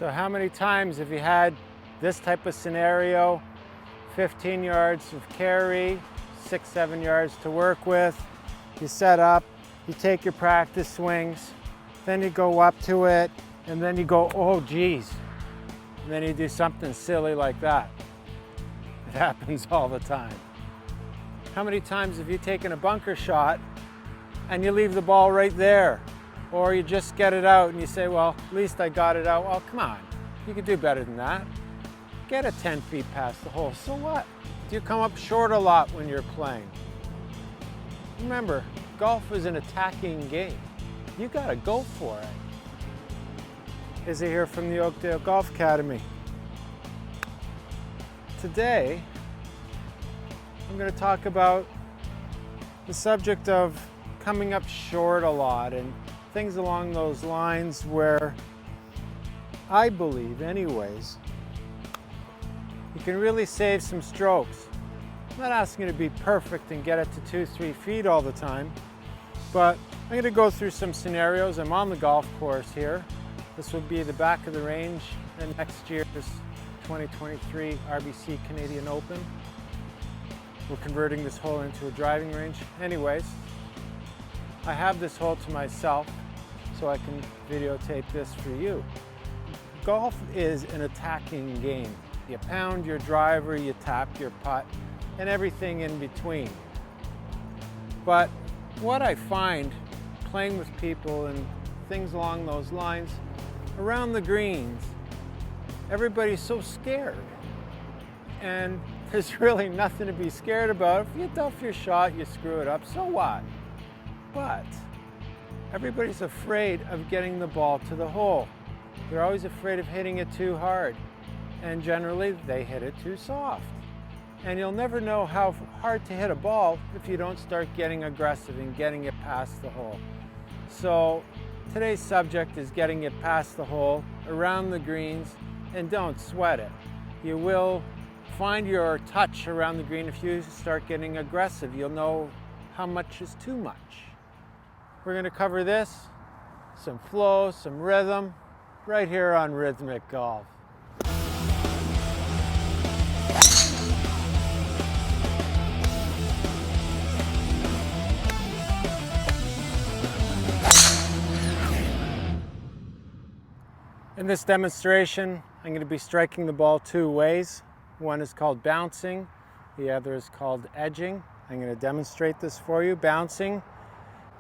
So how many times have you had this type of scenario? 15 yards of carry, 6-7 yards to work with. You set up, you take your practice swings, then you go up to it, and then you go, oh geez. And then you do something silly like that. It happens all the time. How many times have you taken a bunker shot and you leave the ball right there? Or you just get it out and you say, well, at least I got it out. Well, come on, you can do better than that. Get it 10 feet past the hole, so what? Do you come up short a lot when you're playing? Remember, golf is an attacking game. You gotta go for it. Izzy here from the Oakdale Golf Academy. Today, I'm going to talk about the subject of coming up short a lot and things along those lines where I believe, anyways, you can really save some strokes. I'm not asking you to be perfect and get it to 2-3 feet all the time, but I'm going to go through some scenarios. I'm on the golf course here. This will be the back of the range and next year's 2023 RBC Canadian Open. We're converting this hole into a driving range. Anyways, I have this hole to myself so I can videotape this for you. Golf is an attacking game. You pound your driver, you tap your putt, and everything in between. But what I find playing with people and things along those lines, around the greens, everybody's so scared. And there's really nothing to be scared about. If you duff your shot, you screw it up, so what? But everybody's afraid of getting the ball to the hole. They're always afraid of hitting it too hard. And generally, they hit it too soft. And you'll never know how hard to hit a ball if you don't start getting aggressive and getting it past the hole. So today's subject is getting it past the hole, around the greens, and don't sweat it. You will find your touch around the green if you start getting aggressive. You'll know how much is too much. We're going to cover this, some flow, some rhythm, right here on Rhythmic Golf. In this demonstration, I'm going to be striking the ball two ways. One is called bouncing, the other is called edging. I'm going to demonstrate this for you. Bouncing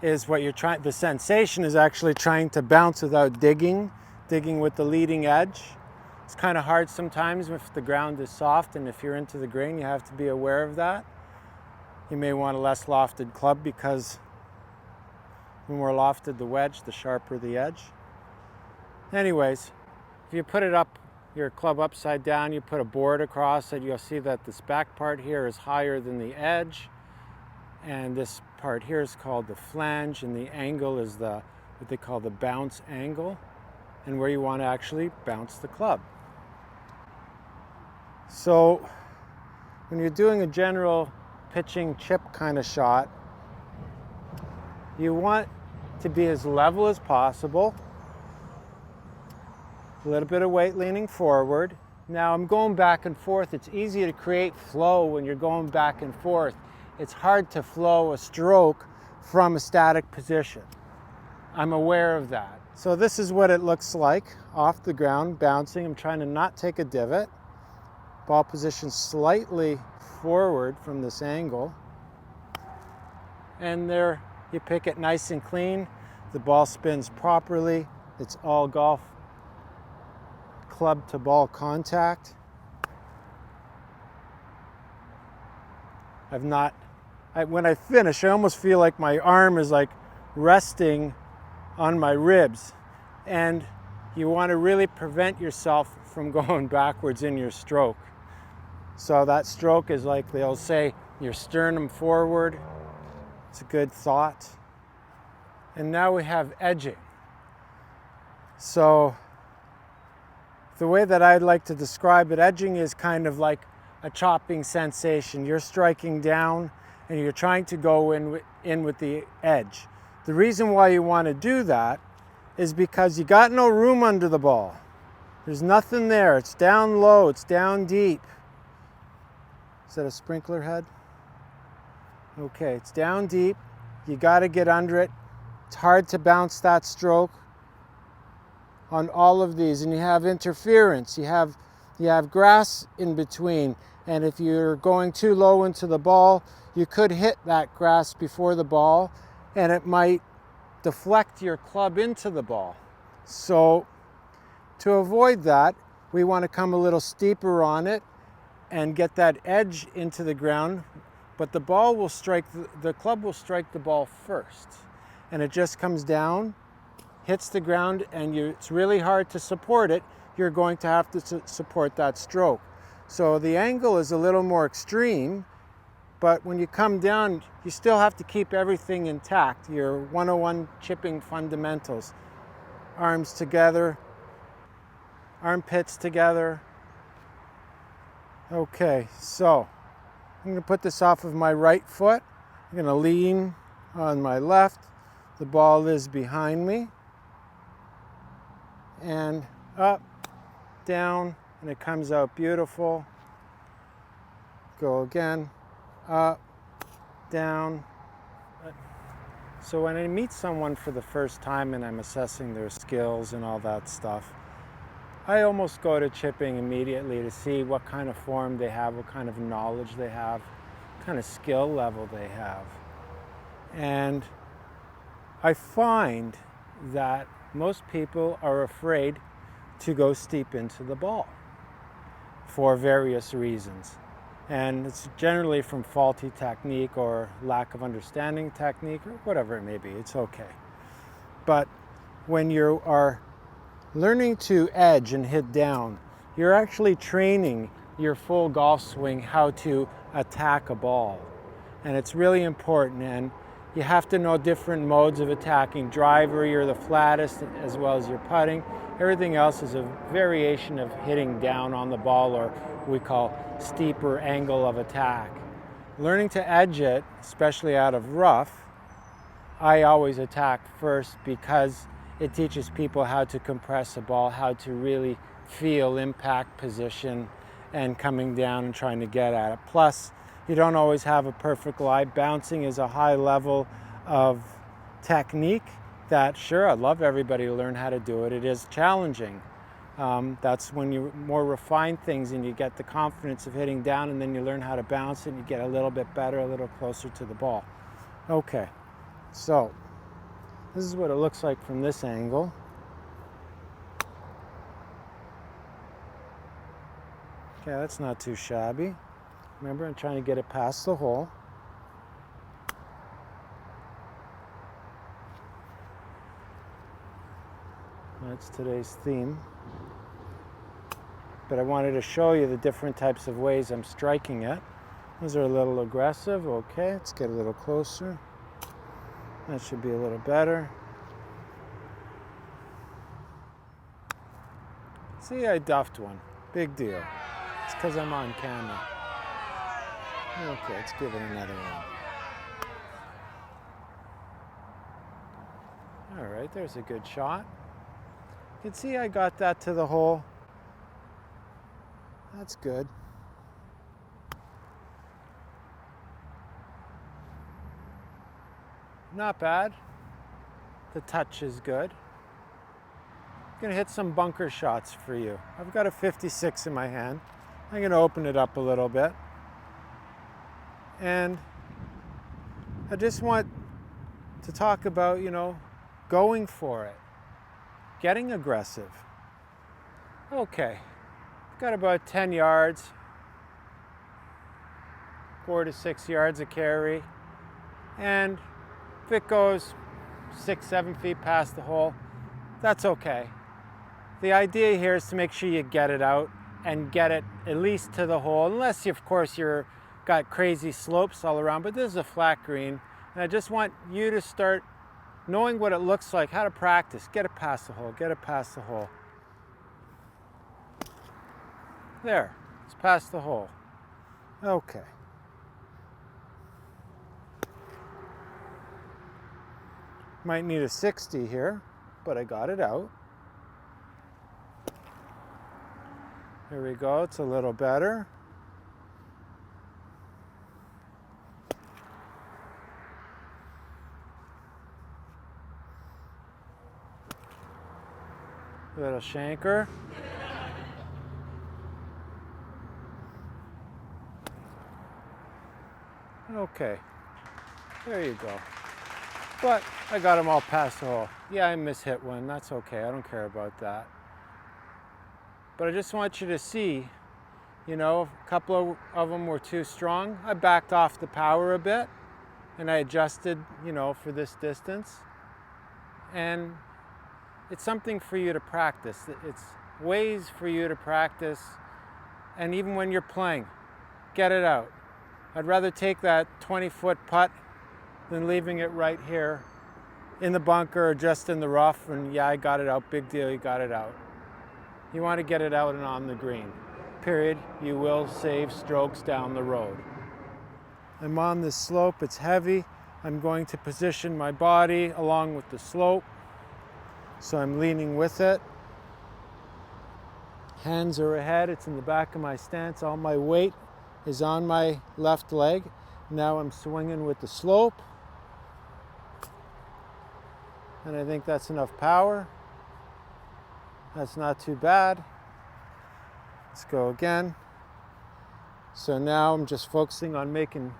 is what you're trying, the sensation is actually trying to bounce without digging with the leading edge. It's kind of hard sometimes if the ground is soft, and if you're into the green, you have to be aware of that. You may want a less lofted club because the more lofted the wedge, the sharper the edge. Anyways, if you put it up, your club upside down, you put a board across it, you'll see that this back part here is higher than the edge, and this part here is called the flange, and the angle is what they call the bounce angle, and where you want to actually bounce the club. So when you're doing a general pitching chip kind of shot, you want to be as level as possible. A little bit of weight leaning forward. Now I'm going back and forth. It's easy to create flow when you're going back and forth. It's hard to flow a stroke from a static position. I'm aware of that. So this is what it looks like off the ground, bouncing. I'm trying to not take a divot. Ball position slightly forward from this angle. And there you pick it nice and clean. The ball spins properly. It's all golf club to ball contact. When I finish, I almost feel like my arm is like resting on my ribs, and you want to really prevent yourself from going backwards in your stroke. So that stroke is like, they'll say, your sternum forward. It's a good thought. And now we have edging. So the way that I'd like to describe it, edging is kind of like a chopping sensation. You're striking down and you're trying to go in with the edge. The reason why you want to do that is because you got no room under the ball. There's nothing there. It's down low, it's down deep. Is that a sprinkler head? Okay, it's down deep. You got to get under it. It's hard to bounce that stroke on all of these, and you have interference. You have grass in between, and if you're going too low into the ball, you could hit that grass before the ball, and it might deflect your club into the ball. So to avoid that, we want to come a little steeper on it and get that edge into the ground, but the ball will strike, the club will strike the ball first, and it just comes down, hits the ground, and it's really hard to support it. You're going to have to support that stroke. So the angle is a little more extreme, but when you come down, you still have to keep everything intact. Your 101 chipping fundamentals. Arms together, armpits together. Okay, so I'm going to put this off of my right foot. I'm going to lean on my left. The ball is behind me. And up, down, and it comes out beautiful. Go again, up, down. So when I meet someone for the first time and I'm assessing their skills and all that stuff, I almost go to chipping immediately to see what kind of form they have, what kind of knowledge they have, what kind of skill level they have. And I find that most people are afraid to go steep into the ball for various reasons. And it's generally from faulty technique or lack of understanding technique or whatever it may be. It's okay. But when you are learning to edge and hit down, you're actually training your full golf swing how to attack a ball. And it's really important. And you have to know different modes of attacking. Driver, you're the flattest, as well as your putting. Everything else is a variation of hitting down on the ball, or we call steeper angle of attack. Learning to edge it, especially out of rough, I always attack first because it teaches people how to compress a ball, how to really feel impact position and coming down and trying to get at it. Plus, you don't always have a perfect lie. Bouncing is a high level of technique that, sure, I'd love everybody to learn how to do it. It is challenging. That's when you more refine things and you get the confidence of hitting down, and then you learn how to bounce it and you get a little bit better, a little closer to the ball. Okay, so this is what it looks like from this angle. Okay, that's not too shabby. Remember, I'm trying to get it past the hole. That's today's theme. But I wanted to show you the different types of ways I'm striking it. Those are a little aggressive. Okay, let's get a little closer. That should be a little better. See, I duffed one. Big deal. It's because I'm on camera. Okay, let's give it another one. All right, there's a good shot. You can see I got that to the hole. That's good. Not bad. The touch is good. I'm gonna hit some bunker shots for you. I've got a 56 in my hand. I'm gonna open it up a little bit. And I just want to talk about, going for it, getting aggressive. Okay, got about 10 yards, 4 to 6 yards of carry. And if it goes 6, 7 feet past the hole, that's okay. The idea here is to make sure you get it out and get it at least to the hole, unless of course you're got crazy slopes all around, but this is a flat green. And I just want you to start knowing what it looks like, how to practice. Get it past the hole, get it past the hole. There, it's past the hole. Okay. Might need a 60 here, but I got it out. Here we go, it's a little better. Little shanker. Okay, there you go. But I got them all past the hole. Yeah, I mishit one, that's okay, I don't care about that. But I just want you to see, you know, a couple of them were too strong. I backed off the power a bit and I adjusted, you know, for this distance. And it's something for you to practice. It's ways for you to practice. And even when you're playing, get it out. I'd rather take that 20-foot putt than leaving it right here in the bunker or just in the rough. And yeah, I got it out. Big deal, you got it out. You want to get it out and on the green. Period. You will save strokes down the road. I'm on this slope. It's heavy. I'm going to position my body along with the slope. So I'm leaning with it. Hands are ahead. It's in the back of my stance. All my weight is on my left leg. Now I'm swinging with the slope. And I think that's enough power. That's not too bad. Let's go again. So now I'm just focusing on making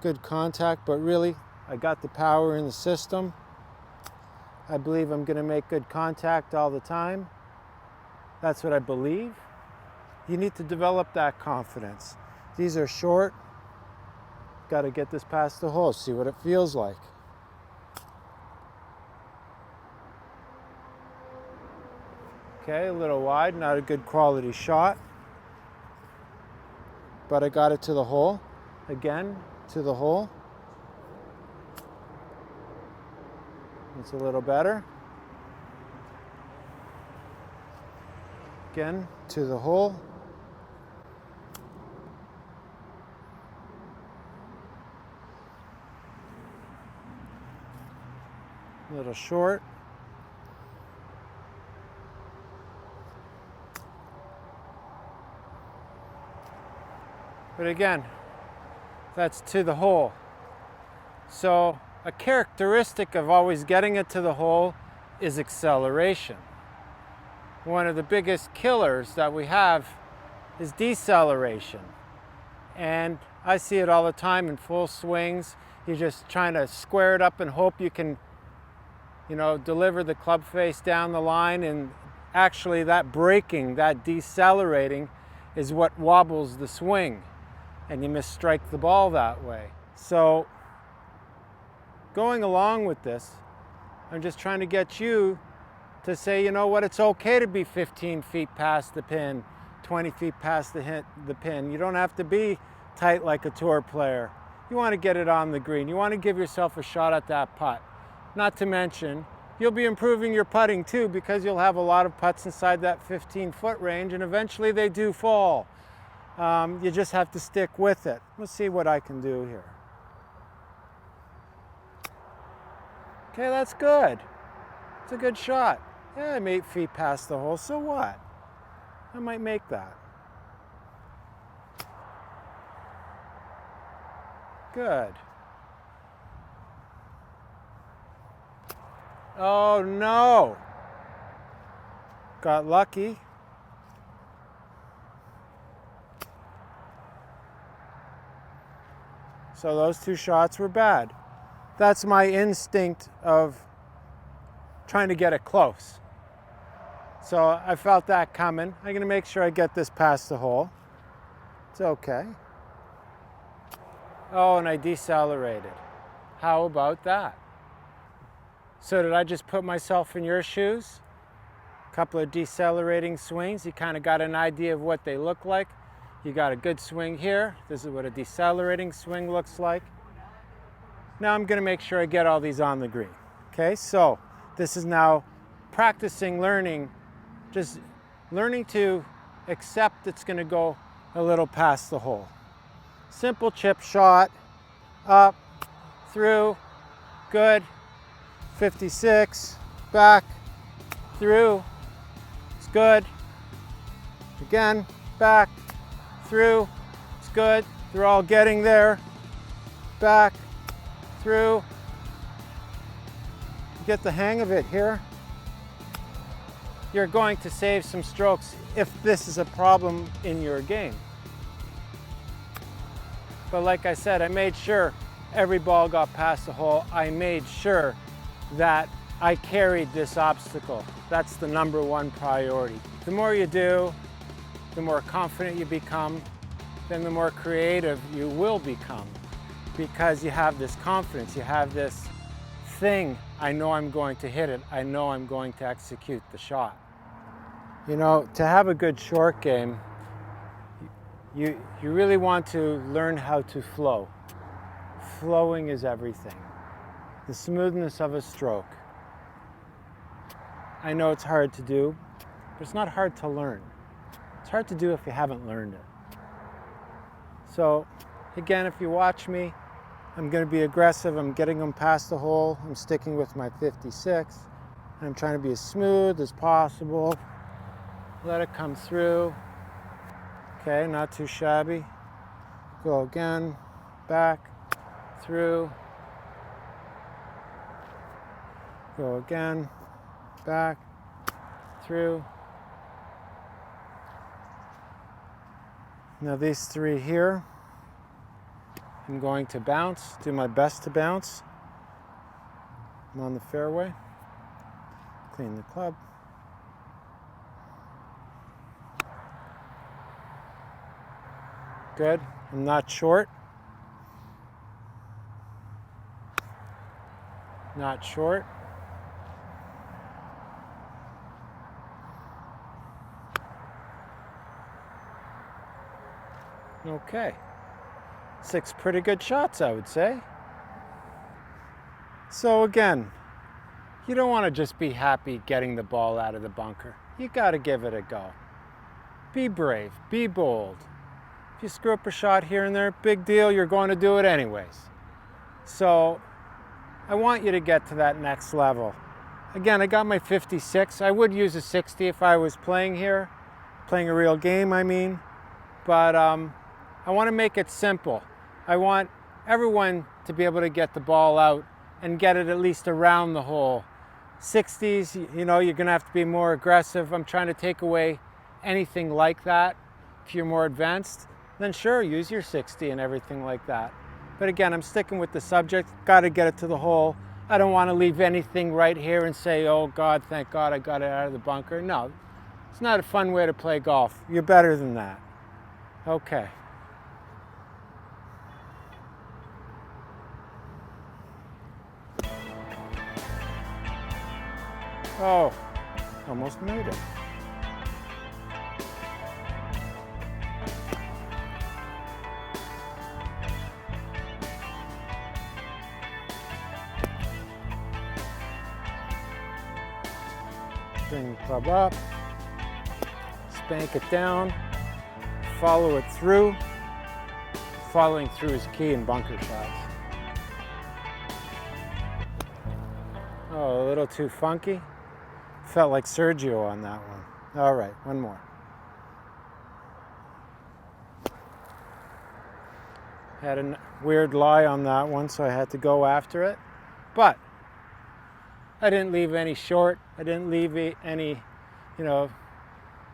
good contact, but really I got the power in the system. I believe I'm going to make good contact all the time. That's what I believe. You need to develop that confidence. These are short. Got to get this past the hole, see what it feels like. Okay, a little wide, not a good quality shot. But I got it to the hole. Again, to the hole. It's a little better. Again, to the hole. A little short. But again, that's to the hole. So a characteristic of always getting it to the hole is acceleration. One of the biggest killers that we have is deceleration. And I see it all the time in full swings. You're just trying to square it up and hope you can, you know, deliver the club face down the line, and actually that braking, that decelerating is what wobbles the swing, and you misstrike the ball that way. So going along with this, I'm just trying to get you to say, you know what, it's okay to be 15 feet past the pin, 20 feet past the pin. You don't have to be tight like a tour player. You want to get it on the green. You want to give yourself a shot at that putt. Not to mention, you'll be improving your putting too, because you'll have a lot of putts inside that 15-foot range, and eventually they do fall. You just have to stick with it. Let's see what I can do here. Okay, that's good. It's a good shot. Yeah, I'm 8 feet past the hole, so what? I might make that. Good. Oh no! Got lucky. So those two shots were bad. That's my instinct of trying to get it close. So I felt that coming. I'm going to make sure I get this past the hole. It's okay. Oh, and I decelerated. How about that? So did I just put myself in your shoes? A couple of decelerating swings. You kind of got an idea of what they look like. You got a good swing here. This is what a decelerating swing looks like. Now I'm going to make sure I get all these on the green. Okay, so this is now practicing, learning, just learning to accept it's going to go a little past the hole. Simple chip shot, up, through, good, 56, back, through, it's good, again, back, through. It's good. They're all getting there. Back, through. Get the hang of it here. You're going to save some strokes if this is a problem in your game. But like I said, I made sure every ball got past the hole. I made sure that I carried this obstacle. That's the number one priority. The more you do, the more confident you become, then the more creative you will become, because you have this confidence, you have this thing, I know I'm going to hit it, I know I'm going to execute the shot. You know, to have a good short game, you really want to learn how to flow. Flowing is everything. The smoothness of a stroke. I know it's hard to do, but it's not hard to learn. It's hard to do if you haven't learned it. So, again, if you watch me, I'm going to be aggressive. I'm getting them past the hole. I'm sticking with my 56. I'm trying to be as smooth as possible. Let it come through. Okay, not too shabby. Go again, back, through. Go again, back, through. Now these three here, I'm going to bounce, do my best to bounce. I'm on the fairway. Clean the club. Good. I'm not short. Not short. Okay. 6 pretty good shots, I would say. So again, you don't want to just be happy getting the ball out of the bunker. You got to give it a go. Be brave, be bold. If you screw up a shot here and there, big deal, you're going to do it anyways. So I want you to get to that next level. Again, I got my 56. I would use a 60 if I was playing here, playing a real game, I mean. But I want to make it simple. I want everyone to be able to get the ball out and get it at least around the hole. 60s, you know, you're going to have to be more aggressive. I'm trying to take away anything like that. If you're more advanced, then sure, use your 60 and everything like that. But again, I'm sticking with the subject. Got to get it to the hole. I don't want to leave anything right here and say, oh God, thank God I got it out of the bunker. No, it's not a fun way to play golf. You're better than that. Okay. Oh, almost made it. Bring the club up, spank it down, follow it through. Following through is key in bunker shots. Oh, a little too funky. Felt like Sergio on that one. All right, one more. Had a weird lie on that one, so I had to go after it. But I didn't leave any short. I didn't leave any, you know,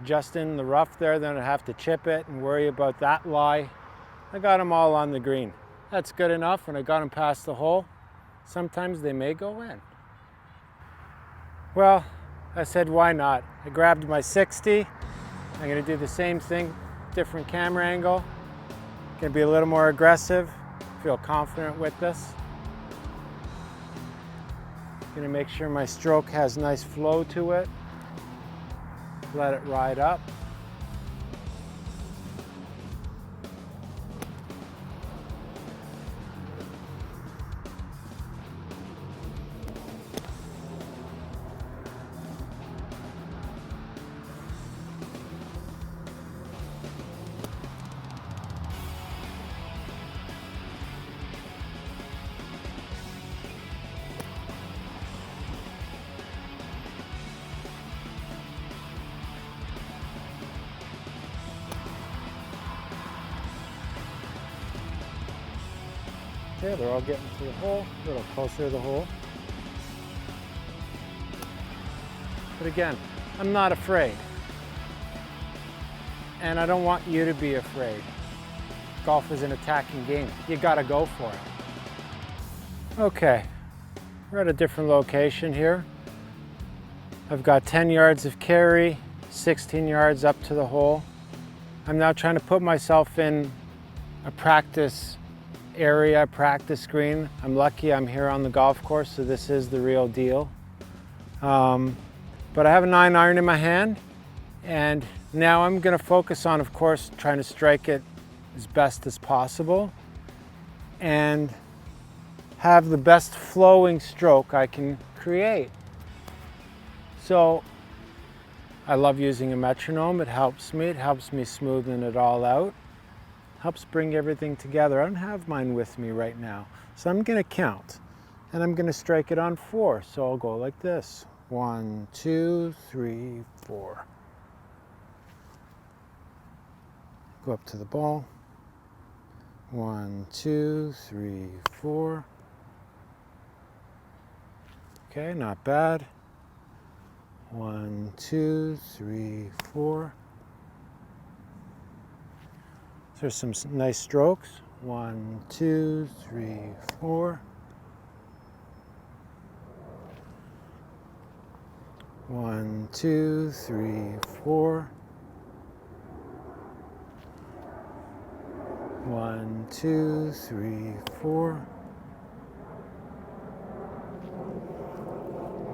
just in the rough there. Then I'd have to chip it and worry about that lie. I got them all on the green. That's good enough, and I got them past the hole. Sometimes they may go in. Well, I said, why not? I grabbed my 60. I'm going to do the same thing, different camera angle. Going to be a little more aggressive. Feel confident with this. Going to make sure my stroke has nice flow to it. Let it ride up. Okay, they're all getting to the hole, a little closer to the hole. But again, I'm not afraid. And I don't want you to be afraid. Golf is an attacking game. You gotta go for it. Okay, we're at a different location here. I've got 10 yards of carry, 16 yards up to the hole. I'm now trying to put myself in a practice area, practice green. I'm lucky I'm here on the golf course, so this is the real deal. But I have a 9-iron in my hand, and now I'm gonna focus on, of course, trying to strike it as best as possible and have the best flowing stroke I can create. So I love using a metronome. It helps me smoothen it all out. Helps bring everything together. I don't have mine with me right now. So I'm gonna count and I'm gonna strike it on 4. So I'll go like this. 1, 2, 3, 4. Go up to the ball. 1, 2, 3, 4. Okay, not bad. 1, 2, 3, 4. There's some nice strokes. 1, 2, 3, 4. 1, 2, 3, 4. 1, 2, 3, 4.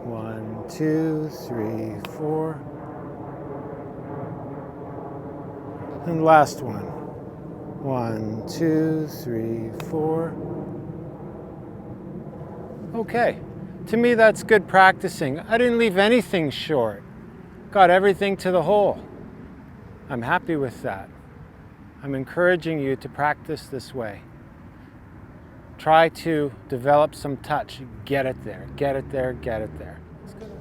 1, 2, 3, 4. And last one. 1, 2, 3, 4. Okay, to me that's good practicing. I didn't leave anything short. Got everything to the hole. I'm happy with that. I'm encouraging you to practice this way. Try to develop some touch. Get it there, get it there, get it there.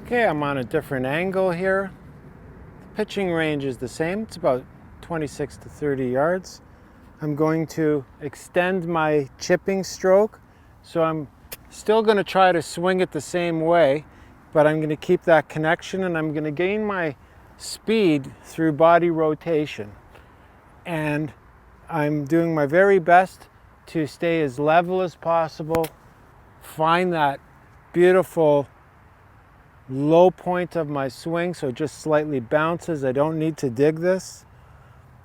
Okay, I'm on a different angle here. The pitching range is the same. It's about 26 to 30 yards. I'm going to extend my chipping stroke. So I'm still going to try to swing it the same way, but I'm going to keep that connection and I'm going to gain my speed through body rotation. And I'm doing my very best to stay as level as possible, find that beautiful low point of my swing so it just slightly bounces. I don't need to dig this.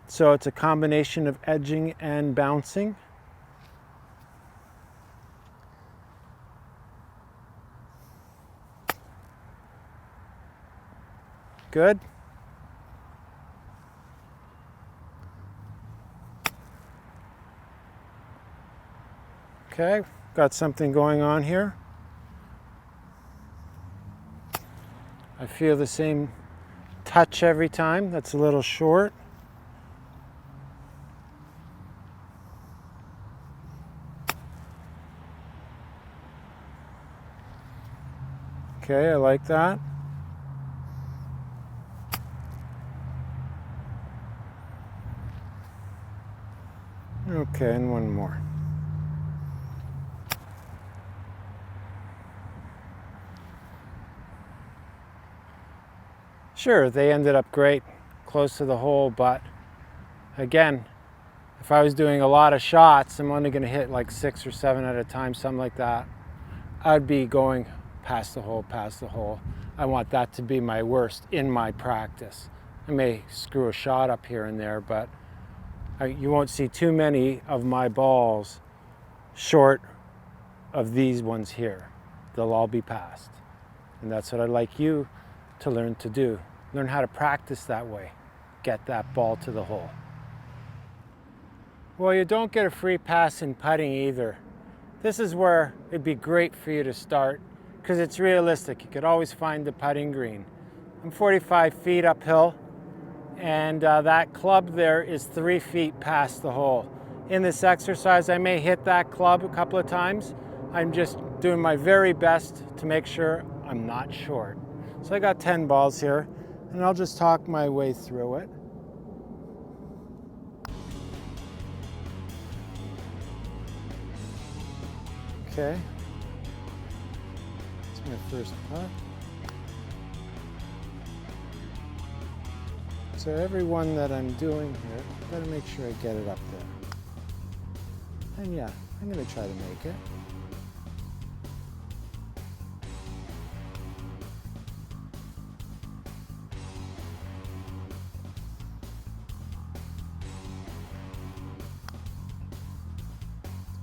So it's a combination of edging and bouncing. Good. Okay, got something going on here. I feel the same touch every time. That's a little short. Okay, I like that. Okay, and one more. Sure, they ended up great, close to the hole, but again, if I was doing a lot of shots, I'm only going to hit like 6 or 7 at a time, something like that. I'd be going past the hole, past the hole. I want that to be my worst in my practice. I may screw a shot up here and there, but you won't see too many of my balls short of these ones here. They'll all be passed. And that's what I'd like you to learn to do. Learn how to practice that way. Get that ball to the hole. Well, you don't get a free pass in putting either. This is where it'd be great for you to start because it's realistic. You could always find the putting green. I'm 45 feet uphill, and that club there is 3 feet past the hole. In this exercise, I may hit that club a couple of times. I'm just doing my very best to make sure I'm not short. So I got 10 balls here, and I'll just talk my way through it. Okay. It's my first putt. So every one that I'm doing here, I've got to make sure I get it up there. And yeah, I'm going to try to make it.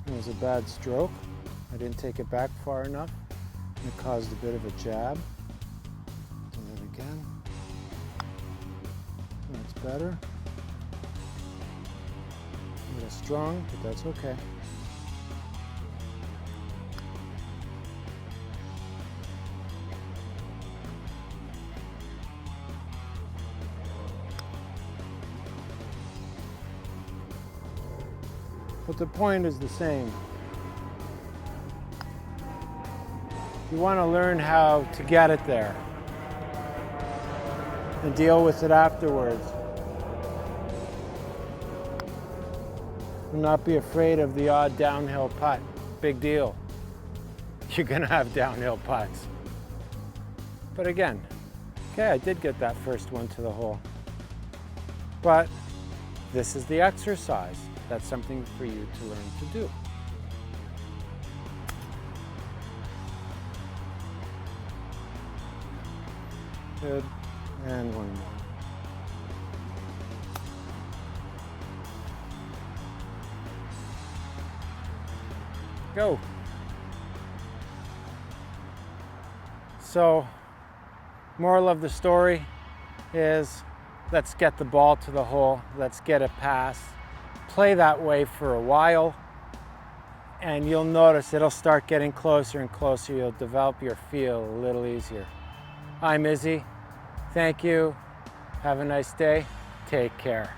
It was a bad stroke. I didn't take it back far enough. It caused a bit of a jab. Do that again. That's better. A little strong, but that's okay. But the point is the same. You want to learn how to get it there and deal with it afterwards. And not be afraid of the odd downhill putt. Big deal. You're going to have downhill putts. But again, okay, I did get that first one to the hole. But this is the exercise. That's something for you to learn to do. Good. And one more. Go. So, moral of the story is let's get the ball to the hole. Let's get it past. Play that way for a while, and you'll notice it'll start getting closer and closer. You'll develop your feel a little easier. I'm Izzy. Thank you. Have a nice day. Take care.